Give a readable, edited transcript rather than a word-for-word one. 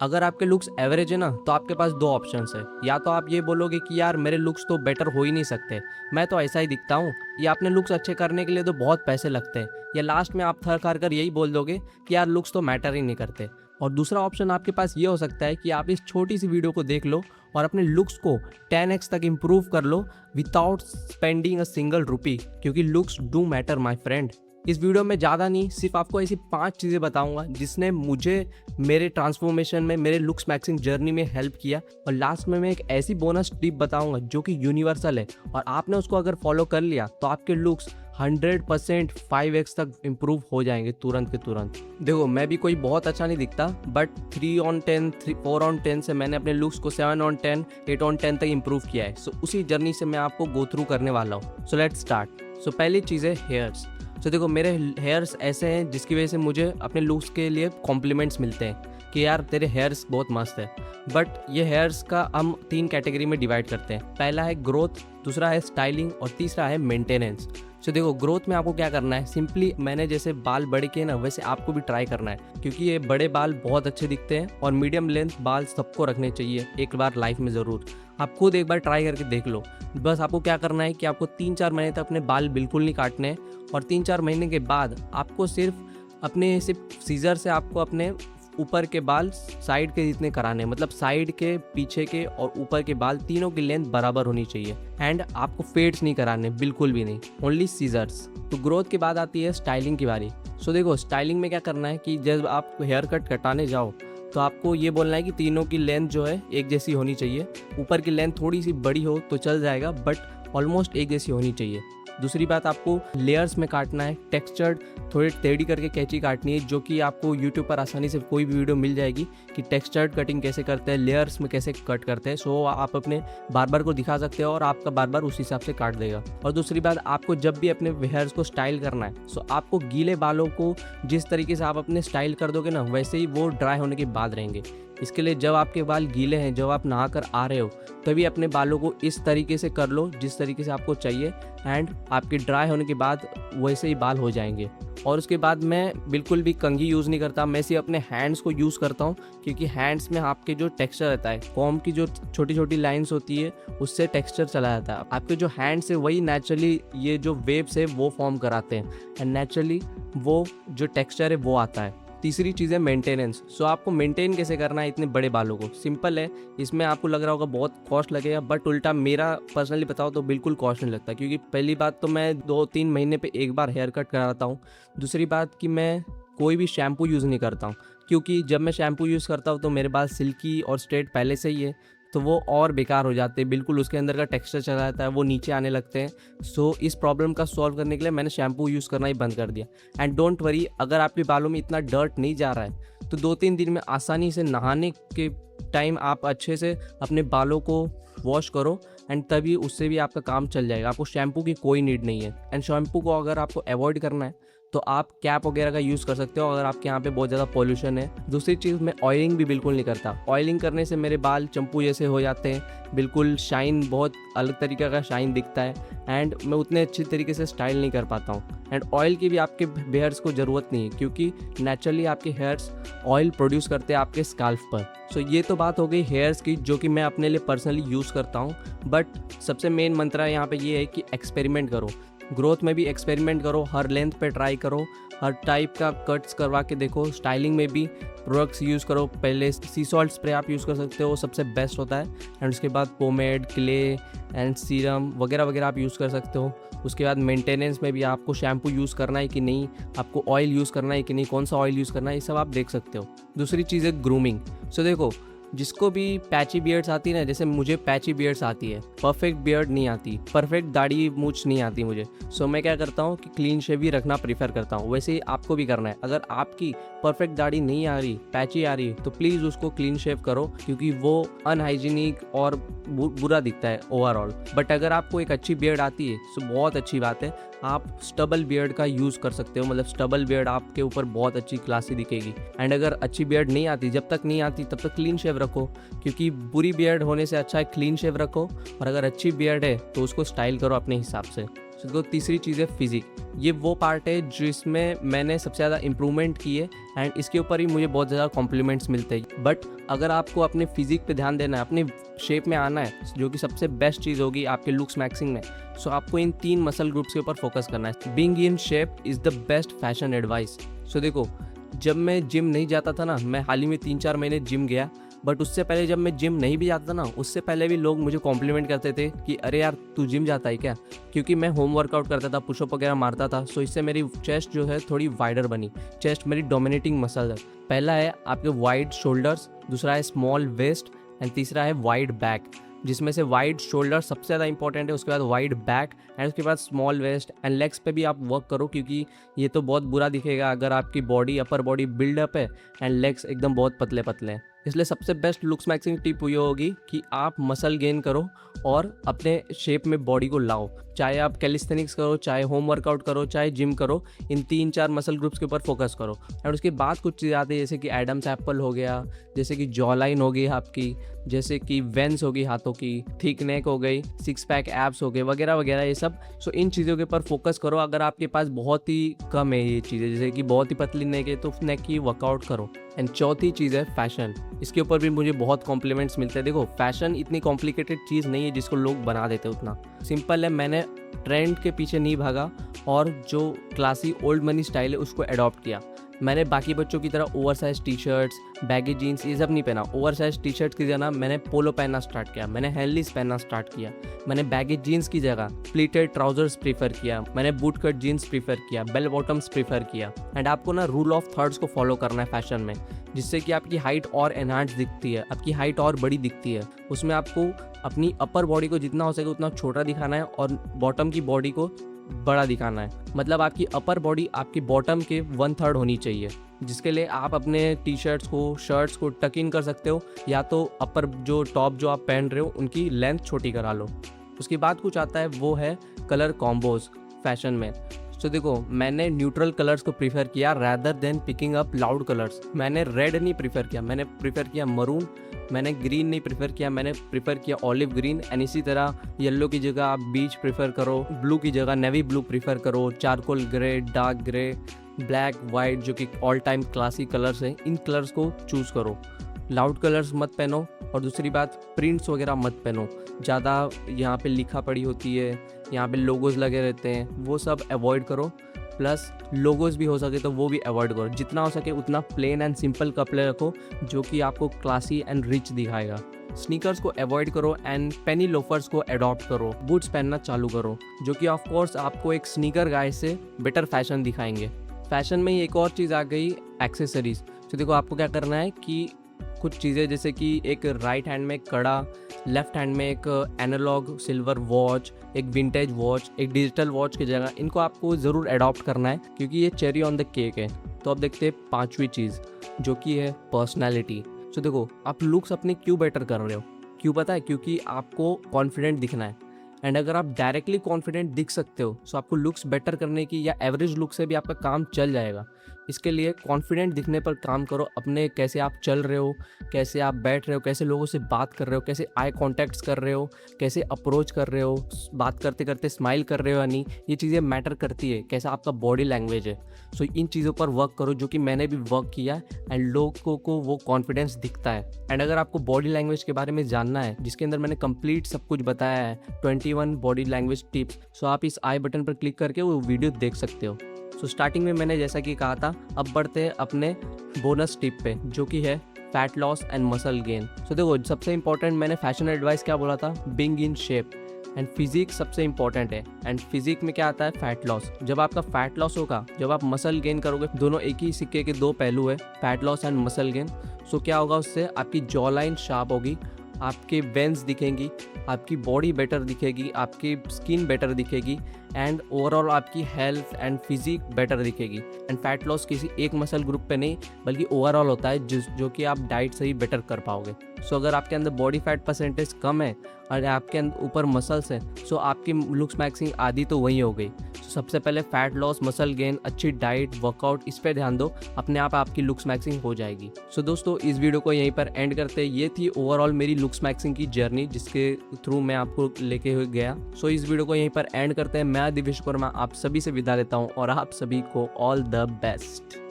अगर आपके looks average है ना, तो आपके पास दो ऑप्शंस है। या तो आप ये बोलोगे कि यार मेरे लुक्स तो बेटर हो ही नहीं सकते, मैं तो ऐसा ही दिखता हूँ, या अपने लुक्स अच्छे करने के लिए तो बहुत पैसे लगते हैं, या लास्ट में आप थर खार कर यही बोल दोगे कि यार लुक्स तो मैटर ही नहीं करते। और दूसरा ऑप्शन आपके पास ये हो सकता है कि आप इस छोटी सी वीडियो को देख लो और अपने लुक्स को 10x तक इम्प्रूव कर लो without spending a single rupee, क्योंकि looks do matter my friend. इस वीडियो में ज़्यादा नहीं, सिर्फ आपको ऐसी 5 चीज़ें बताऊंगा जिसने मुझे मेरे ट्रांसफॉर्मेशन में, मेरे लुक्स मैक्सिंग जर्नी में हेल्प किया। और लास्ट में मैं एक ऐसी बोनस टिप बताऊंगा जो कि यूनिवर्सल है, और आपने उसको अगर फॉलो कर लिया तो आपके लुक्स 100% 5x तक इम्प्रूव हो जाएंगे तुरंत के तुरंत। देखो, मैं भी कोई बहुत अच्छा नहीं दिखता, बट 3/10, 4/10 से मैंने अपने लुक्स को 7/10, 8/10 तक इम्प्रूव किया है। सो उसी जर्नी से मैं आपको गो थ्रू करने वाला हूँ। So let's start. सो पहली चीज़ है हेयर्स। तो देखो, मेरे हेयर्स ऐसे हैं जिसकी वजह से मुझे अपने लुक्स के लिए कॉम्प्लीमेंट्स मिलते हैं कि यार तेरे हेयर्स बहुत मस्त है। बट ये हेयर्स का हम 3 कैटेगरी में डिवाइड करते हैं। पहला है ग्रोथ, दूसरा है स्टाइलिंग और तीसरा है मेंटेनेंस। तो देखो, ग्रोथ में आपको क्या करना है, सिंपली मैंने जैसे बाल बड़े किए ना, वैसे आपको भी ट्राई करना है, क्योंकि ये बड़े बाल बहुत अच्छे दिखते हैं और मीडियम लेंथ बाल सबको रखने चाहिए एक बार लाइफ में ज़रूर। आप खुद एक बार ट्राई करके देख लो। बस आपको क्या करना है कि आपको 3-4 महीने तक अपने बाल बिल्कुल नहीं काटने हैं, और 3-4 महीने के बाद आपको सिर्फ सीजर से आपको अपने ऊपर के बाल साइड के जितने कराने हैं, मतलब साइड के, पीछे के और ऊपर के बाल तीनों की लेंथ बराबर होनी चाहिए। एंड आपको फेड्स नहीं कराने, बिल्कुल भी नहीं, ओनली सीजर्स। तो ग्रोथ के बाद आती है स्टाइलिंग की बारी। सो देखो, स्टाइलिंग में क्या करना है कि जब आप हेयर कट कटाने जाओ तो आपको ये बोलना है कि तीनों की लेंथ जो है एक जैसी होनी चाहिए। ऊपर की लेंथ थोड़ी सी बड़ी हो तो चल जाएगा, बट ऑलमोस्ट एक जैसी होनी चाहिए। दूसरी बात, आपको लेयर्स में काटना है, टेक्सचर्ड थोड़ी टेढ़ी करके कैंची काटनी है, जो कि आपको यूट्यूब पर आसानी से कोई भी वीडियो मिल जाएगी कि टेक्सचर्ड कटिंग कैसे करते हैं, लेयर्स में कैसे कट करते हैं। सो आप अपने बार्बर को दिखा सकते हो और आपका बार्बर उस हिसाब से काट देगा। और दूसरी बात, आपको जब भी अपने हेयर्स को स्टाइल करना है, सो आपको गीले बालों को जिस तरीके से आप अपने स्टाइल कर दोगे ना, वैसे ही वो ड्राई होने के बाद रहेंगे। इसके लिए जब आपके बाल गीले हैं, जब आप नहा कर आ रहे हो, तभी अपने बालों को इस तरीके से कर लो जिस तरीके से आपको चाहिए, एंड आपके ड्राई होने के बाद वैसे ही बाल हो जाएंगे। और उसके बाद मैं बिल्कुल भी कंघी यूज़ नहीं करता, मैं सिर्फ अपने हैंड्स को यूज़ करता हूँ, क्योंकि हैंड्स में आपके जो टेक्सचर रहता है, कॉम्ब की जो छोटी छोटी लाइंस होती है, उससे टेक्सचर चला जाता है। आपके जो हैंड्स है वही नेचुरली ये जो वेव्स है वो फॉर्म कराते हैं, एंड नेचुरली वो जो टेक्सचर है वो आता है। तीसरी चीज़ है मेंटेनेंस। सो आपको मेंटेन कैसे करना है इतने बड़े बालों को, सिंपल है। इसमें आपको लग रहा होगा बहुत कॉस्ट लगेगा, बट उल्टा मेरा पर्सनली बताओ तो बिल्कुल कॉस्ट नहीं लगता, क्योंकि पहली बात तो मैं 2-3 महीने पे एक बार हेयर कट कराता हूँ। दूसरी बात कि मैं कोई भी शैम्पू यूज़ नहीं करता हूँ, क्योंकि जब मैं शैम्पू यूज़ करता हूँ तो मेरे बाल सिल्की और स्ट्रेट पहले से ही है, तो वो और बेकार हो जाते हैं, बिल्कुल उसके अंदर का टेक्सचर चला जाता है, वो नीचे आने लगते हैं। सो इस प्रॉब्लम का सॉल्व करने के लिए मैंने शैम्पू यूज़ करना ही बंद कर दिया। एंड डोंट वरी, अगर आपके बालों में इतना डर्ट नहीं जा रहा है तो 2-3 दिन में आसानी से नहाने के टाइम आप अच्छे से अपने बालों को वॉश करो, एंड तभी उससे भी आपका काम चल जाएगा। आपको शैम्पू की कोई नीड नहीं है। एंड शैम्पू को अगर आपको अवॉइड करना है तो आप कैप वगैरह का यूज़ कर सकते हो, अगर आपके यहाँ पे बहुत ज़्यादा पॉल्यूशन है। दूसरी चीज़, मैं ऑयलिंग भी बिल्कुल नहीं करता। ऑयलिंग करने से मेरे बाल चंपू जैसे हो जाते हैं, बिल्कुल शाइन, बहुत अलग तरीके का शाइन दिखता है, एंड मैं उतने अच्छी तरीके से स्टाइल नहीं कर पाता हूँ। एंड ऑयल की भी आपके हेयर्स को ज़रूरत नहीं है, क्योंकि नेचुरली आपके हेयर्स ऑयल प्रोड्यूस करते हैं आपके स्काल्फ पर। सो ये तो बात हो गई हेयर्स की, जो कि मैं अपने लिए पर्सनली यूज़ करता हूँ। बट सबसे मेन मंत्र यहाँ पे ये है कि एक्सपेरिमेंट करो। ग्रोथ में भी एक्सपेरिमेंट करो, हर लेंथ पे ट्राई करो, हर टाइप का कट्स करवा के देखो। स्टाइलिंग में भी प्रोडक्ट्स यूज़ करो। पहले सी सॉल्ट स्प्रे आप यूज़ कर सकते हो, सबसे बेस्ट होता है। एंड उसके बाद पोमेड, क्ले एंड सीरम वगैरह वगैरह आप यूज़ कर सकते हो। उसके बाद मेंटेनेंस में भी आपको शैम्पू यूज़ करना है कि नहीं, आपको ऑयल यूज़ करना है कि नहीं, कौन सा ऑयल यूज़ करना है, ये सब आप देख सकते हो। दूसरी चीज़ है ग्रूमिंग। सो देखो, जिसको भी पैची बियर्ड्स आती है ना, जैसे मुझे पैची बियर्ड्स आती है, परफेक्ट बियर्ड नहीं आती, परफेक्ट दाढ़ी मूछ नहीं आती मुझे। सो मैं क्या करता हूँ कि क्लीन शेव ही रखना प्रीफर करता हूँ। वैसे ही आपको भी करना है। अगर आपकी परफेक्ट दाढ़ी नहीं आ रही, पैची आ रही, तो प्लीज़ उसको क्लीन शेव करो, क्योंकि वो अनहाइजीनिक और बुरा दिखता है ओवरऑल। बट अगर आपको एक अच्छी बियर्ड आती है तो बहुत अच्छी बात है, आप स्टबल बियर्ड का यूज़ कर सकते हो। मतलब स्टबल बियर्ड आपके ऊपर बहुत अच्छी क्लासी दिखेगी। एंड अगर अच्छी बियर्ड नहीं आती, जब तक नहीं आती तब तक क्लीन शेव रखो, क्योंकि बुरी बियर्ड होने से अच्छा है क्लीन शेव रखो। और अगर अच्छी बियर्ड है तो उसको स्टाइल करो अपने हिसाब से। सो देखो तीसरी चीज़ है फिजिक। ये वो पार्ट है जिसमें मैंने सबसे ज़्यादा इम्प्रूवमेंट की है एंड इसके ऊपर ही मुझे बहुत ज़्यादा कॉम्प्लीमेंट्स मिलते हैं। बट अगर आपको अपने फिजिक पे ध्यान देना है, अपनी शेप में आना है, जो कि सबसे बेस्ट चीज़ होगी आपके लुक्स मैक्सिंग में, सो आपको इन 3 मसल ग्रुप्स के ऊपर फोकस करना है। Being in shape is the best fashion advice. So देखो जब मैं जिम नहीं जाता था ना, मैं हाल ही में 3-4 महीने जिम गया, बट उससे पहले जब मैं जिम नहीं भी जाता था ना, उससे पहले भी लोग मुझे कॉम्प्लीमेंट करते थे कि अरे यार तू जिम जाता है क्या, क्योंकि मैं होम वर्कआउट करता था, पुशअप वगैरह मारता था। सो इससे मेरी चेस्ट जो है थोड़ी वाइडर बनी। चेस्ट मेरी डोमिनेटिंग मसल है। पहला है आपके वाइड शोल्डर्स, दूसरा है स्मॉल वेस्ट एंड तीसरा है वाइड बैक, जिसमें से वाइड शोल्डर सबसे ज़्यादा इंपॉर्टेंट है, उसके बाद वाइड बैक एंड उसके बाद स्मॉल वेस्ट एंड लेग्स पे भी आप वर्क करो, क्योंकि ये तो बहुत बुरा दिखेगा अगर आपकी बॉडी अपर बॉडी बिल्डअप है एंड लेग्स एकदम बहुत पतले पतले हैं। इसलिए सबसे बेस्ट लुक्स मैक्सिंग टिप ये होगी कि आप मसल गेन करो और अपने शेप में बॉडी को लाओ। चाहे आप कैलिस्थेनिक्स करो, चाहे होम वर्कआउट करो, चाहे जिम करो, इन 3-4 मसल ग्रुप्स के ऊपर फोकस करो। और उसके बाद कुछ चीज़ें आती है जैसे कि एडम्स एप्पल हो गया, जैसे कि जॉ लाइन हो गई आपकी, जैसे कि वेंस होगी हाथों की, थिक नेक हो गई, 6 पैक एब्स हो गए, वगैरह वगैरह ये सब। सो इन चीज़ों के ऊपर फोकस करो। अगर आपके पास बहुत ही कम है ये चीज़ें, जैसे कि बहुत ही पतली नेक है, तो नेक की वर्कआउट करो। एंड चौथी चीज़ है फैशन। इसके ऊपर भी मुझे बहुत कॉम्प्लीमेंट्स मिलते हैं। देखो फैशन इतनी कॉम्प्लिकेटेड चीज़ नहीं है जिसको लोग बना देते, उतना सिंपल है। मैंने ट्रेंड के पीछे नहीं भागा और जो क्लासी ओल्ड मनी स्टाइल है उसको अडॉप्ट किया। मैंने बाकी बच्चों की तरह ओवर साइज टी शर्ट्स, बैगी जीन्स ये सब नहीं पहना। ओवर साइज टी शर्ट की जगह मैंने पोलो पहनना स्टार्ट किया, मैंने हेलनीस पहनना स्टार्ट किया, मैंने बैगी जीन्स की जगह प्लीटेड ट्राउजर्स प्रीफर किया, मैंने बूट कट जीन्स प्रीफर किया, बेल बॉटम्स प्रीफर किया। एंड आपको ना रूल ऑफ थर्ड्स को फॉलो करना है फैशन में, जिससे कि आपकी हाइट और एनहांस दिखती है, आपकी हाइट और बड़ी दिखती है। उसमें आपको अपनी अपर बॉडी को जितना हो सके उतना छोटा दिखाना है और बॉटम की बॉडी को बड़ा दिखाना है। मतलब आपकी अपर बॉडी आपकी बॉटम के 1/3 होनी चाहिए, जिसके लिए आप अपने टी शर्ट्स को, शर्ट्स को टक इन कर सकते हो, या तो अपर जो टॉप जो आप पहन रहे हो उनकी लेंथ छोटी करा लो। उसके बाद कुछ आता है वो है कलर कॉम्बोज फैशन में। तो देखो मैंने न्यूट्रल कलर्स को प्रीफर किया rather than picking up loud colours. मैंने रेड नहीं प्रीफर किया, मैंने प्रीफर किया मरून। मैंने ग्रीन नहीं प्रीफर किया, मैंने प्रीफर किया ऑलिव ग्रीन। एंड इसी तरह येलो की जगह आप बीच प्रीफर करो, ब्लू की जगह नेवी ब्लू प्रीफर करो, charcoal grey, dark grey, black, white जो कि ऑल टाइम क्लासिक कलर्स हैं, इन कलर्स को चूज़ करो। लाउड कलर्स मत पहनो। और दूसरी बात, प्रिंट्स वगैरह मत पहनो। ज़्यादा यहाँ पे लिखा पड़ी होती है, यहाँ पे लोगोज लगे रहते हैं, वो सब अवॉइड करो। प्लस लोगोज भी हो सके तो वो भी अवॉइड करो। जितना हो सके उतना प्लेन एंड सिंपल कपड़े रखो जो कि आपको क्लासी एंड रिच दिखाएगा। स्नीकर्स को अवॉइड करो एंड पेनी लोफर्स को अडॉप्ट करो। बूट्स पहनना चालू करो, जो कि ऑफ कोर्स आपको एक स्नीकर गाय से बेटर फैशन दिखाएंगे। फैशन में ही एक और चीज़ आ गई, एक्सेसरीज। तो देखो आपको क्या करना है कि कुछ चीज़ें जैसे कि एक राइट हैंड में कड़ा, लेफ्ट हैंड में एक एनालॉग सिल्वर वॉच, एक विंटेज वॉच, एक डिजिटल वॉच की जगह इनको आपको ज़रूर अडॉप्ट करना है, क्योंकि ये चेरी ऑन द केक है। तो अब देखते हैं 5वीं चीज़ जो कि है पर्सनैलिटी। तो देखो आप लुक्स अपने क्यों बेटर कर रहे हो, क्यों पता है? क्योंकि आपको कॉन्फिडेंट दिखना है। एंड अगर आप डायरेक्टली कॉन्फिडेंट दिख सकते हो तो आपको लुक्स बेटर करने की या एवरेज लुक से भी आपका काम चल जाएगा। इसके लिए कॉन्फिडेंट दिखने पर काम करो। अपने कैसे आप चल रहे हो, कैसे आप बैठ रहे हो, कैसे लोगों से बात कर रहे हो, कैसे आई कॉन्टैक्ट्स कर रहे हो, कैसे अप्रोच कर रहे हो, बात करते करते स्माइल कर रहे हो या नहीं, ये चीज़ें मैटर करती है। कैसा आपका बॉडी लैंग्वेज है। सो इन चीज़ों पर वर्क करो, जो कि मैंने भी वर्क किया एंड लोगों को वो कॉन्फिडेंस दिखता है। एंड अगर आपको बॉडी लैंग्वेज के बारे में जानना है, जिसके अंदर मैंने कंप्लीट सब कुछ बताया है, 21 बॉडी लैंग्वेज टिप्स, सो आप इस आई बटन पर क्लिक करके वो वीडियो देख सकते हो। सो स्टार्टिंग में मैंने जैसा कि कहा था, अब बढ़ते हैं अपने बोनस टिप पे, जो कि है fat loss and muscle gain. So देखो सबसे इंपॉर्टेंट मैंने फैशन एडवाइस क्या बोला था, being in shape and physique सबसे इंपॉर्टेंट है। एंड फिजिक में क्या आता है, फैट लॉस। जब आपका फैट लॉस होगा, जब आप मसल गेन करोगे, दोनों एक ही सिक्के के दो पहलू है, fat loss and muscle gain. So क्या होगा, उससे आपकी जॉ लाइन शार्प होगी, आपके वेंस दिखेंगी, आपकी बॉडी बेटर दिखेगी, आपकी स्किन बेटर दिखेगी एंड ओवरऑल आपकी हेल्थ एंड फिजिक बेटर दिखेगी। एंड फैट लॉस किसी एक मसल ग्रुप पे नहीं बल्कि ओवरऑल होता है, जो कि आप डाइट से ही बेटर कर पाओगे। सो अगर आपके अंदर बॉडी फैट परसेंटेज कम है और आपके ऊपर मसल्स है, सो आपकी लुक्स मैक्सिंग आधी तो वही हो गई। सो सबसे पहले फैट लॉस, मसल गेन, अच्छी डाइट, वर्कआउट, इस पे ध्यान दो, अपने आप आपकी लुक्स मैक्सिंग हो जाएगी। सो दोस्तों इस वीडियो को यहीं पर एंड करते हैं। ये थी ओवरऑल मेरी लुक्स मैक्सिंग की जर्नी, जिसके थ्रू मैं आपको लेके हुए गया। सो इस वीडियो को यहीं पर एंड करते हैं। मैं मैं आदि विश्वकर्मा आप सभी से विदा लेता हूँ और आप सभी को ऑल द बेस्ट।